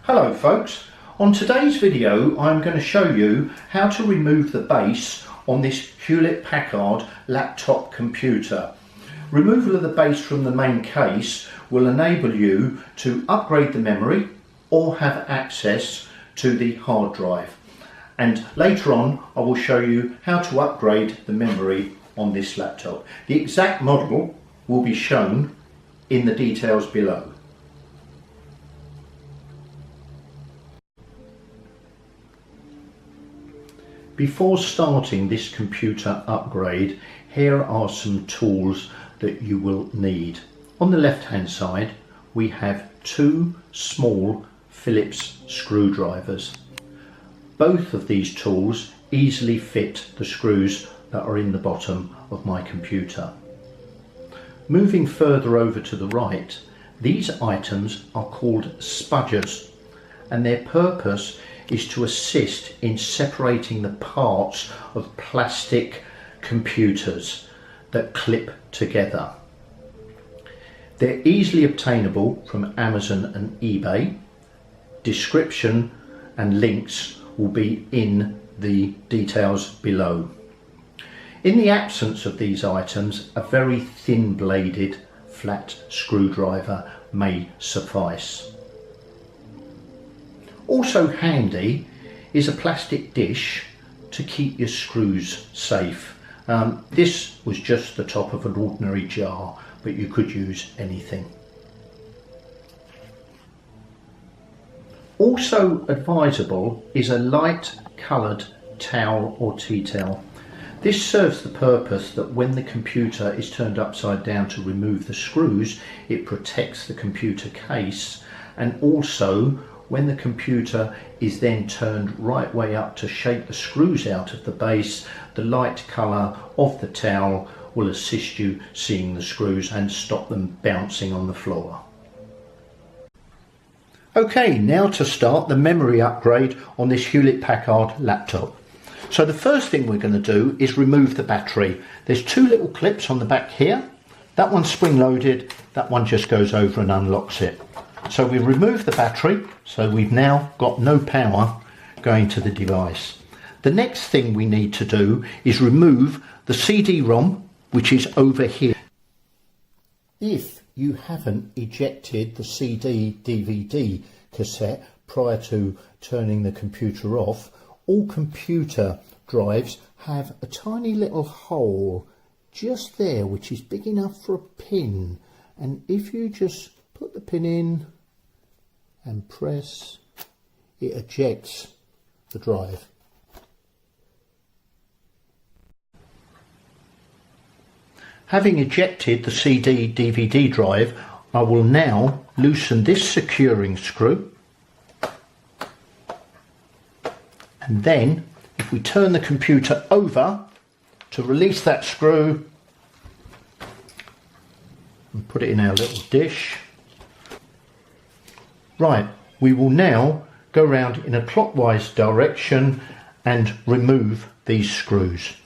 Hello folks, on today's video I'm going to show you how to remove the base on this Hewlett Packard laptop computer. Removal of the base from the main case will enable you to upgrade the memory or have access to the hard drive. And later on I will show you how to upgrade the memory on this laptop. The exact model will be shown in the details below. Before starting this computer upgrade, here are some tools that you will need. On the left hand side we have two small Phillips screwdrivers. Both of these tools easily fit the screws that are in the bottom of my computer. Moving further over to the right, these items are called spudgers, and their purpose is to assist in separating the parts of plastic computers that clip together. They're easily obtainable from Amazon and eBay. Description and links will be in the details below. In the absence of these items, a very thin bladed flat screwdriver may suffice. Also handy is a plastic dish to keep your screws safe. This was just the top of an ordinary jar, but you could use anything. Also advisable is a light coloured towel or tea towel. This serves the purpose that when the computer is turned upside down to remove the screws, it protects the computer case, and also when the computer is then turned right way up to shake the screws out of the base, the light colour of the towel will assist you seeing the screws and stop them bouncing on the floor. Okay, now to start the memory upgrade on this Hewlett Packard laptop. So the first thing we're going to do is remove the battery. There's two little clips on the back here. That one's spring loaded, that one just goes over and unlocks it. So we remove the battery, so we've now got no power going to the device. The next thing we need to do is remove the CD-ROM, which is over here. If you haven't ejected the CD-DVD cassette prior to turning the computer off, all computer drives have a tiny little hole just there which is big enough for a pin, and if you just put the pin in and press, it ejects the drive. Having ejected the CD-DVD drive, I will now loosen this securing screw, and then if we turn the computer over to release that screw and put it in our little dish. Right, we will now go round in a clockwise direction and remove these screws.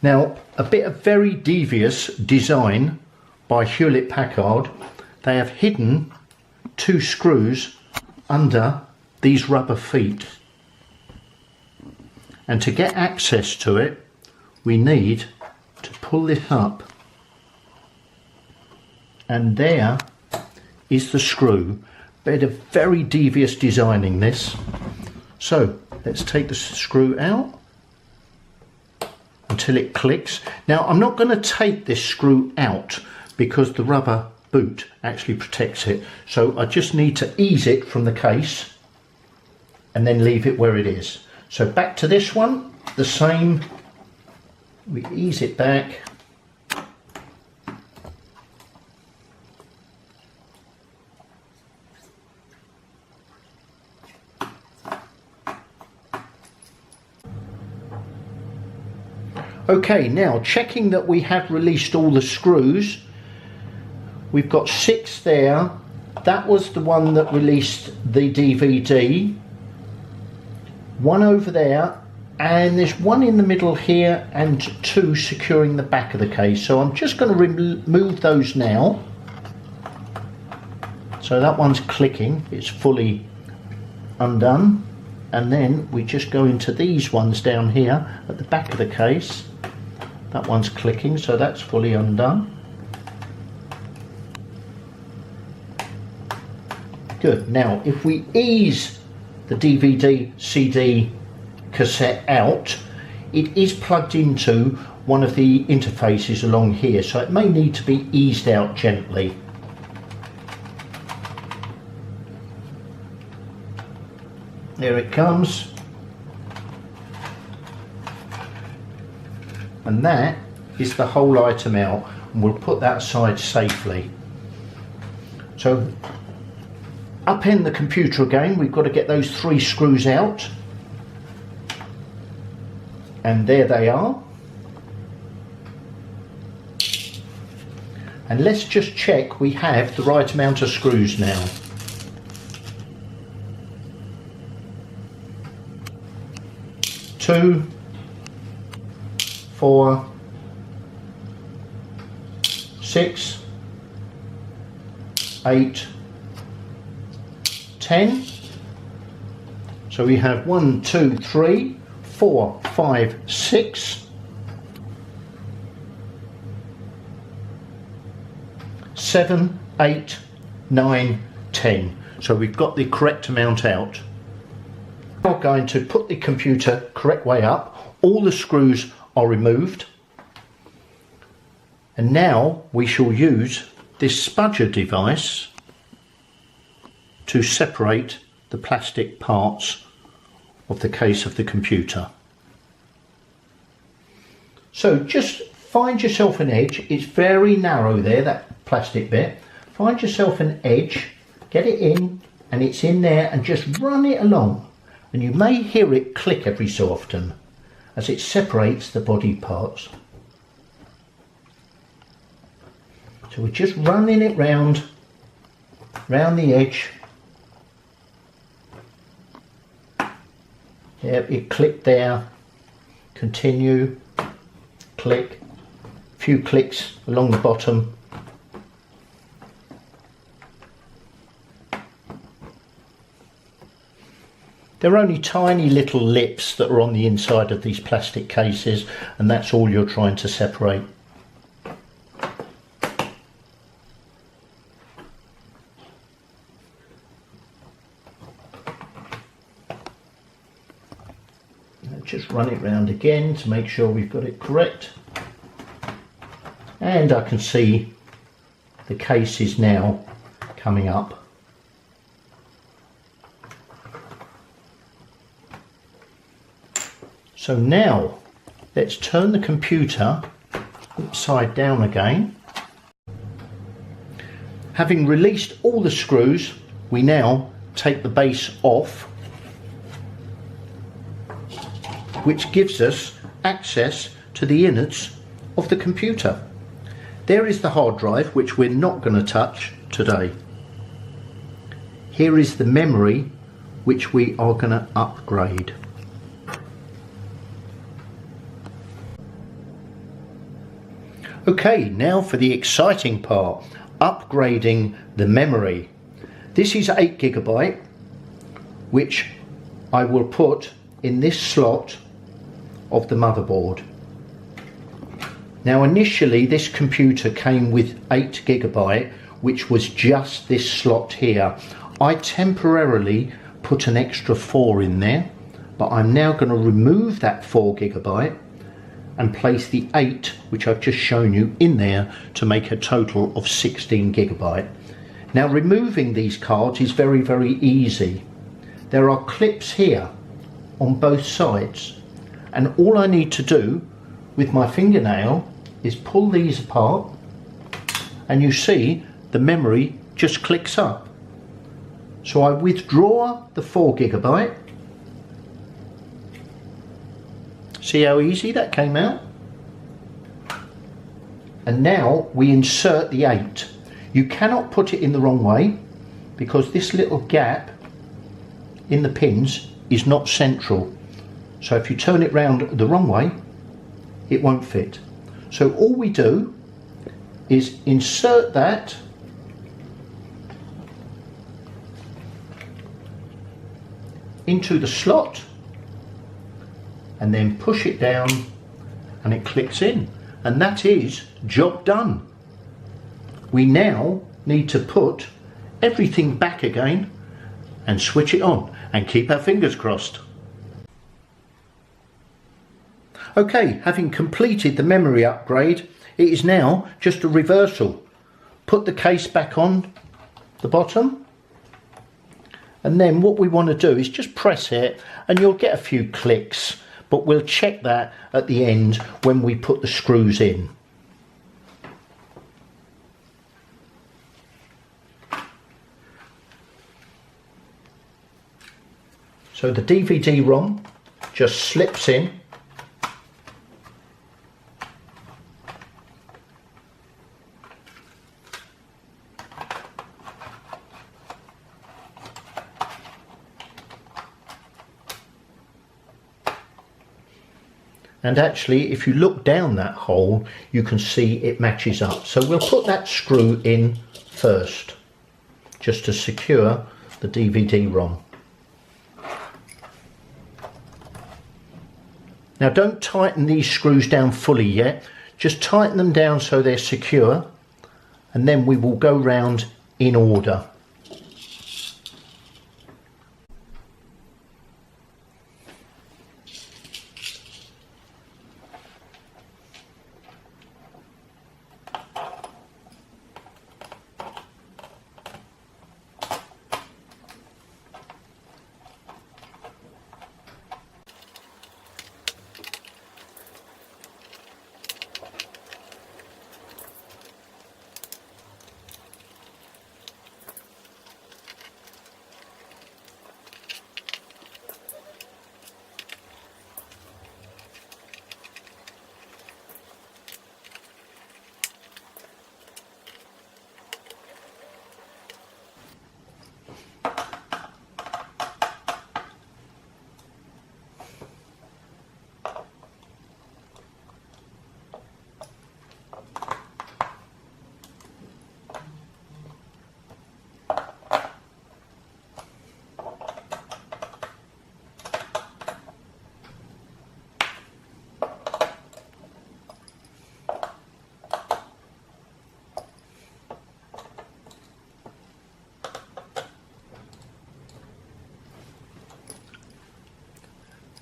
Now, a bit of very devious design by Hewlett Packard. They have hidden two screws under these rubber feet. And to get access to it, we need to pull this up. And there is the screw. Bit of very devious designing this. So let's take the screw out until it clicks. Now I'm not going to take this screw out because the rubber boot actually protects it. So I just need to ease it from the case and then leave it where it is. So back to this one, the same. We ease it back. Okay, now checking that we have released all the screws. We've got 6 there. That was the one that released the DVD. One over there, and there's one in the middle here and 2 securing the back of the case. So I'm just going to remove those now. So that one's clicking, it's fully undone. And then we just go into these ones down here at the back of the case. That one's clicking, so that's fully undone. Good. Now if we ease the DVD CD cassette out, it is plugged into one of the interfaces along here, so it may need to be eased out gently. There it comes, and that is the whole item out, and we'll put that aside safely. So upend the computer again, we've got to get those 3 screws out, and there they are. And let's just check we have the right amount of screws now. 2, 4, 6, 8, 10. So we have 1, 2, 3, 4, 5, 6, 7, 8, 9, 10. So we've got the correct amount out. We're going to put the computer correct way up. All the screws are removed, and now we shall use this spudger device to separate the plastic parts of the case of the computer. So just find yourself an edge. It's very narrow there, that plastic bit. Find yourself an edge, get it in, and it's in there, and just run it along. And you may hear it click every so often as it separates the body parts. So we're just running it round the edge. Yep, it clicked there. Continue, click, a few clicks along the bottom. There are only tiny little lips that are on the inside of these plastic cases, and that's all you're trying to separate. Just run it round again to make sure we've got it correct. And I can see the case is now coming up. So now let's turn the computer upside down again. Having released all the screws, we now take the base off, which gives us access to the innards of the computer. There is the hard drive, which we're not going to touch today. Here is the memory, which we are going to upgrade. Okay, now for the exciting part, upgrading the memory. This is 8 GB, which I will put in this slot of the motherboard. Now initially this computer came with 8 GB, which was just this slot here. I temporarily put an extra 4 in there, but I'm now going to remove that 4 GB and place the 8, which I've just shown you, in there to make a total of 16 GB. Now removing these cards is very, very easy. There are clips here on both sides, and all I need to do with my fingernail is pull these apart, and you see the memory just clicks up. So I withdraw the 4 GB. See how easy that came out? And now we insert the 8. You cannot put it in the wrong way because this little gap in the pins is not central. So if you turn it round the wrong way, it won't fit. So all we do is insert that into the slot and then push it down and it clicks in, and that is job done. We now need to put everything back again and switch it on and keep our fingers crossed. Okay, having completed the memory upgrade, it is now just a reversal. Put the case back on the bottom, and then what we want to do is just press it, and you'll get a few clicks, but we'll check that at the end when we put the screws in. So the DVD-ROM just slips in. And actually, if you look down that hole, you can see it matches up. So we'll put that screw in first, just to secure the DVD-ROM. Now don't tighten these screws down fully yet, just tighten them down so they're secure, and then we will go round in order.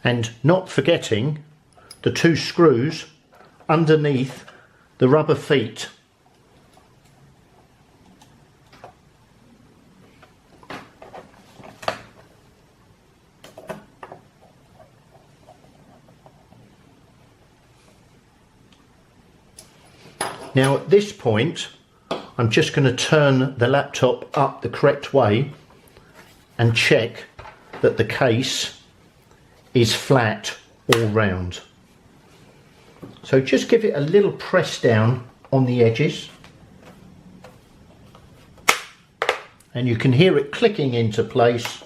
And not forgetting the two screws underneath the rubber feet. Now at this point, I'm just going to turn the laptop up the correct way and check that the case is flat all round. So just give it a little press down on the edges, and you can hear it clicking into place.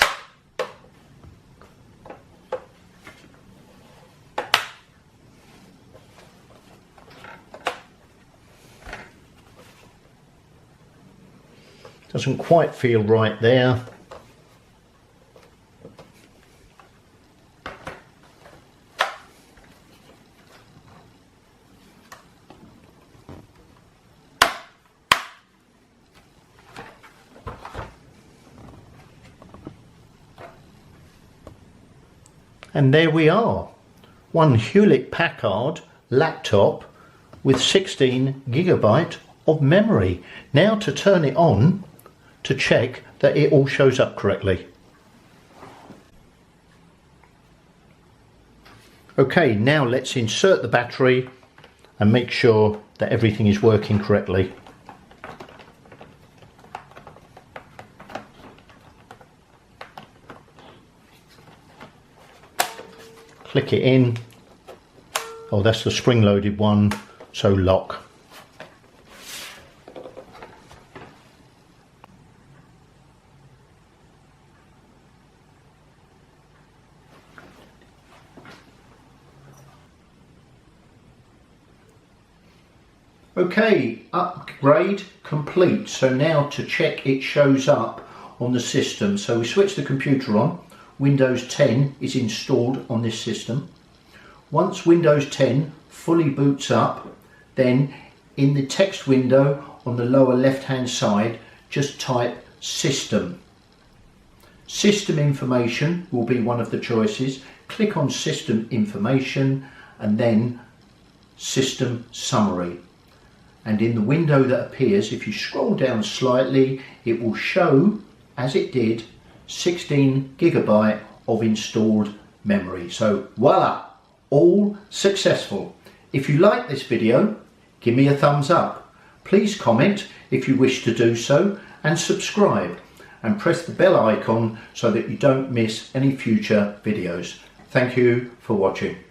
Doesn't quite feel right there. And there we are, one Hewlett Packard laptop with 16 GB of memory. Now to turn it on to check that it all shows up correctly. Okay, now let's insert the battery and make sure that everything is working correctly. Click it in. Oh, that's the spring-loaded one, so lock. Okay, upgrade complete. So now to check it shows up on the system. So we switch the computer on, Windows 10 is installed on this system. Once Windows 10 fully boots up, then in the text window on the lower left hand side, just type System. System information will be one of the choices. Click on System Information and then System Summary. And in the window that appears, if you scroll down slightly, it will show, as it did, 16 GB of installed memory. So voila, all successful. If you like this video, give me a thumbs up. Please comment if you wish to do so, and subscribe and press the bell icon so that you don't miss any future videos. Thank you for watching.